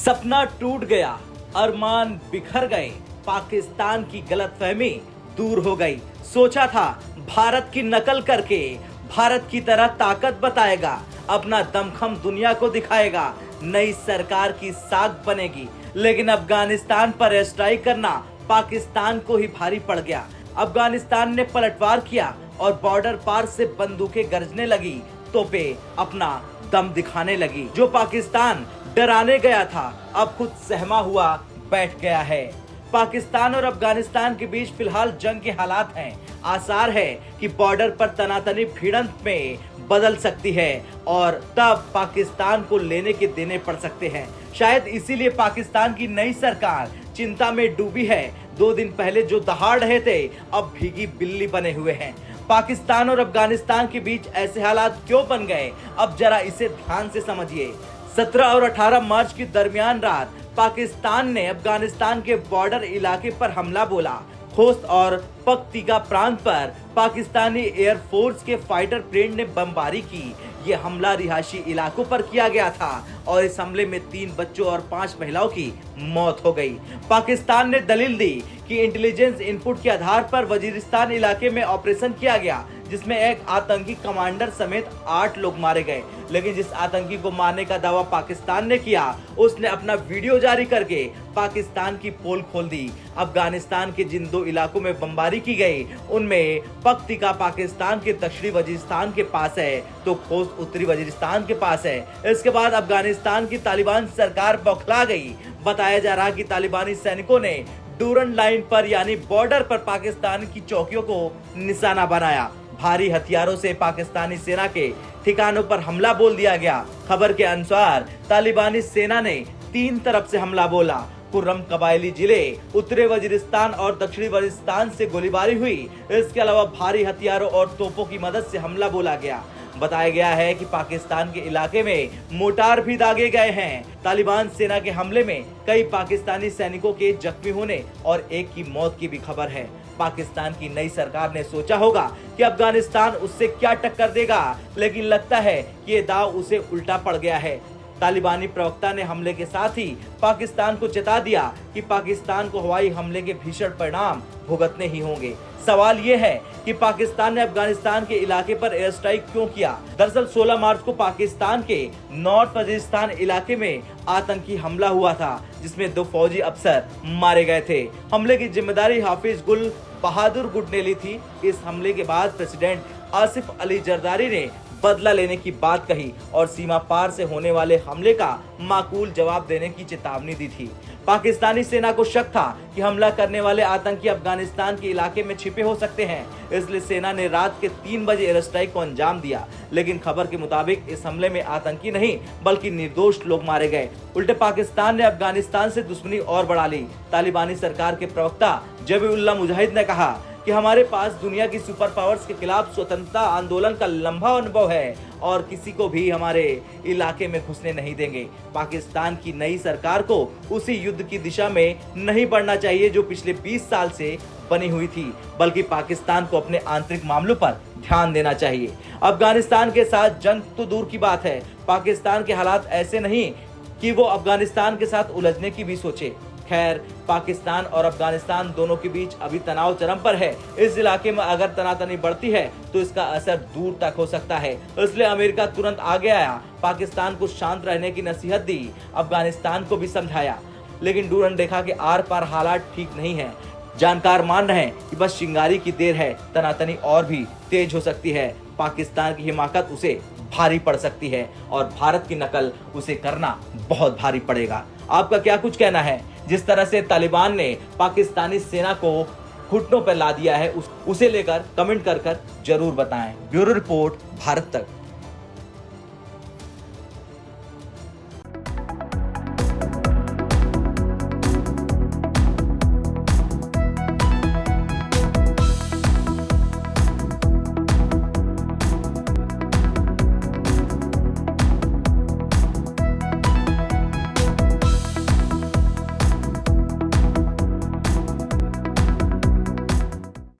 सपना टूट गया, अरमान बिखर गए, पाकिस्तान की गलतफहमी दूर हो गई। सोचा था भारत की नकल करके भारत की तरह ताकत बताएगा, अपना दमखम दुनिया को दिखाएगा, नई सरकार की साख बनेगी। लेकिन अफगानिस्तान पर एयर स्ट्राइक करना पाकिस्तान को ही भारी पड़ गया। अफगानिस्तान ने पलटवार किया और बॉर्डर पार से बंदूकें गरजने लगी, तोपें अपना दम दिखाने लगी। जो पाकिस्तान डराने गया था अब खुद सहमा हुआ बैठ गया है। पाकिस्तान और अफगानिस्तान के बीच फिलहाल जंग के हालात हैं। आसार है कि बॉर्डर पर तनातनी भिड़ंत में बदल सकती है और तब पाकिस्तान को लेने के देने पड़ सकते हैं। शायद इसीलिए पाकिस्तान की नई सरकार चिंता में डूबी है। 2 दिन पहले जो दहाड़ रहे थे अब भीगी बिल्ली बने हुए हैं। पाकिस्तान और अफगानिस्तान के बीच ऐसे हालात क्यों बन गए, अब जरा इसे ध्यान से समझिए। 17 और 18 मार्च की दरमियान रात पाकिस्तान ने अफगानिस्तान के बॉर्डर इलाके पर हमला बोला। खोस्त और पख्तीका प्रांत पर पाकिस्तानी एयरफोर्स के फाइटर प्लेन ने बमबारी की। ये हमला रिहायशी इलाकों पर किया गया था और इस हमले में 3 बच्चों और 5 महिलाओं की मौत हो गई। पाकिस्तान ने दलील दी कि इंटेलिजेंस इनपुट के आधार पर वजीरिस्तान इलाके में ऑपरेशन किया गया, जिसमें एक आतंकी कमांडर समेत 8 लोग मारे गए। लेकिन जिस आतंकी को मारने का दावा पाकिस्तान ने किया, उसने अपना वीडियो जारी करके पाकिस्तान की पोल खोल दी। अफगानिस्तान के जिन 2 इलाकों में बमबारी की गई, उनमें पख्तीका पाकिस्तान के दक्षिणी वजीरिस्तान के पास है तो खोस्त उत्तरी वजीरिस्तान के पास है। इसके बाद अफगानिस्तान की तालिबान सरकार बौखला गई। बताया जा रहा कि तालिबानी सैनिकों ने डूरन लाइन पर यानी बॉर्डर पर पाकिस्तान की चौकियों को निशाना बनाया। भारी हथियारों से पाकिस्तानी सेना के ठिकानों पर हमला बोल दिया गया। खबर के अनुसार तालिबानी सेना ने 3 तरफ से हमला बोला। कुर्रम कबायली जिले, उत्तरी वजीरिस्तान और दक्षिणी वजीरिस्तान से गोलीबारी हुई। इसके अलावा भारी हथियारों और तोपों की मदद से हमला बोला गया। बताया गया है कि पाकिस्तान के इलाके में मोर्टार भी दागे गए हैं। तालिबान सेना के हमले में कई पाकिस्तानी सैनिकों के जख्मी होने और एक की मौत की भी खबर है। पाकिस्तान की नई सरकार ने सोचा होगा कि अफगानिस्तान उससे क्या टक्कर देगा, लेकिन लगता है कि ये दाव उसे उल्टा पड़ गया है। तालिबानी प्रवक्ता ने हमले के साथ ही पाकिस्तान को चेता दिया कि पाकिस्तान को हवाई हमले के भीषण परिणाम भुगतने ही होंगे। सवाल ये है कि पाकिस्तान ने अफगानिस्तान के इलाके पर एयर स्ट्राइक क्यों किया। दरअसल 16 मार्च को पाकिस्तान के नॉर्थ वजीरिस्तान इलाके में आतंकी हमला हुआ था, जिसमें 2 फौजी अफसर मारे गए थे। हमले की जिम्मेदारी हाफिज गुल बहादुर गुट ने ली थी। इस हमले के बाद प्रेसिडेंट आसिफ अली जरदारी ने बदला लेने की बात कही और सीमा पार से होने वाले हमले का माकूल जवाब देने की चेतावनी दी थी। पाकिस्तानी सेना को शक था कि हमला करने वाले आतंकी अफगानिस्तान के इलाके में छिपे हो सकते हैं, इसलिए सेना ने रात के 3 बजे एयर स्ट्राइक को अंजाम दिया। लेकिन खबर के मुताबिक इस हमले में आतंकी नहीं बल्कि निर्दोष लोग मारे गए। उल्टे पाकिस्तान ने अफगानिस्तान से दुश्मनी और बढ़ा ली। तालिबानी सरकार के प्रवक्ता जबीउल्लाह मुजाहिद ने कहा कि हमारे पास दुनिया की सुपर पावर्स के खिलाफ स्वतंत्रता आंदोलन का लंबा अनुभव है और किसी को भी हमारे इलाके में घुसने नहीं देंगे। पाकिस्तान की नई सरकार को उसी युद्ध की दिशा में नहीं बढ़ना चाहिए जो पिछले 20 साल से बनी हुई थी, बल्कि पाकिस्तान को अपने आंतरिक मामलों पर ध्यान देना चाहिए। अफगानिस्तान के साथ जंग तो दूर की बात है, पाकिस्तान के हालात ऐसे नहीं कि वो अफगानिस्तान के साथ उलझने की भी सोचे। खैर, पाकिस्तान और अफगानिस्तान दोनों के बीच अभी तनाव चरम पर है। इस इलाके में अगर तनातनी बढ़ती है तो इसका असर दूर तक हो सकता है। इसलिए अमेरिका तुरंत आगे आया, पाकिस्तान को शांत रहने की नसीहत दी, अफगानिस्तान को भी समझाया। लेकिन डूरन रेखा के आर पार हालात ठीक नहीं है। जानकार मान रहे हैं कि बस चिंगारी की देर है, तनातनी और भी तेज हो सकती है। पाकिस्तान की हिमाकत उसे भारी पड़ सकती है और भारत की नकल उसे करना बहुत भारी पड़ेगा। आपका क्या कुछ कहना है? जिस तरह से तालिबान ने पाकिस्तानी सेना को घुटनों पर ला दिया है, उसे लेकर कमेंट कर जरूर बताएं। ब्यूरो रिपोर्ट, भारत तक।